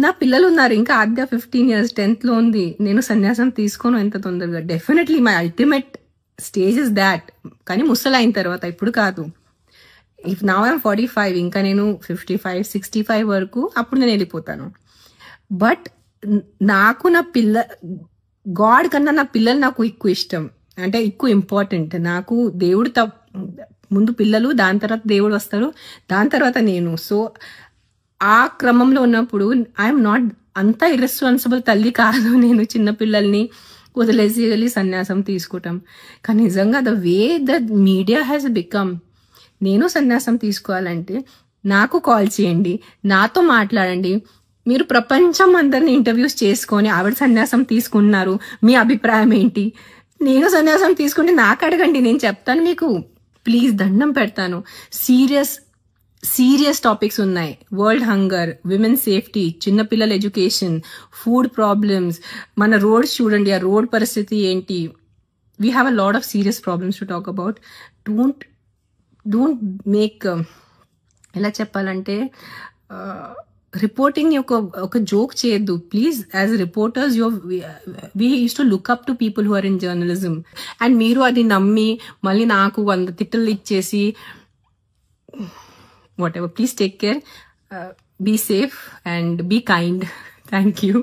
నా పిల్లలు ఉన్నారు, ఇంకా ఆద్య 15 years 10th లో ఉంది. నేను సన్యాసం తీసుకోను ఎంత తొందరగా. Definitely my ultimate stage is that. కానీ ముసలైన తర్వాత, ఇప్పుడు కాదు. ఇఫ్ నౌ ఐఎమ్ 45, ఇంకా నేను 55 65 వరకు అప్పుడు నేను వెళ్ళిపోతాను. బట్ నాకు నా గాడ్ కన్నా నా పిల్లలు నాకు ఎక్కువ ఇష్టం, అంటే ఎక్కువ ఇంపార్టెంట్. నాకు దేవుడు ముందు పిల్లలు, దాని తర్వాత దేవుడు వస్తారు, దాని తర్వాత నేను. సో ఆ క్రమంలో ఉన్నప్పుడు ఐఎమ్ నాట్ అంత ఇర్రెస్పాన్సిబుల్ తల్లి కాదు నేను. చిన్న పిల్లల్ని వదిలేసి వెళ్ళి సన్యాసం తీసుకోవటం. కానీ నిజంగా the way the media has become, నేను సన్యాసం తీసుకోవాలంటే నాకు కాల్ చేయండి, నాతో మాట్లాడండి. మీరు ప్రపంచం అందరిని ఇంటర్వ్యూస్ చేసుకొని ఆవిడ సన్యాసం తీసుకుంటున్నారు, మీ అభిప్రాయం ఏంటి? నేను సన్యాసం తీసుకుంటే నాకు అడగండి, నేను చెప్తాను మీకు. ప్లీజ్ దండం పెడతాను. సీరియస్ టాపిక్స్ ఉన్నాయి. వరల్డ్ హంగర్, విమెన్ సేఫ్టీ, చిన్నపిల్లల ఎడ్యుకేషన్, ఫుడ్ ప్రాబ్లమ్స్, మన రోడ్స్ చూడండి, ఆ రోడ్ పరిస్థితి ఏంటి. We have a lot of serious problems to talk about. Don't make, ఎలా చెప్పాలంటే, రిపోర్టింగ్ ఒక జోక్ చేయొద్దు please. As reporters we use to look up to people who are in journalism. And మీరు అది నమ్మి మళ్ళీ నాకు 100 తిట్టులు ఇచ్చేసి whatever. Please take care, be safe and be kind. Thank you.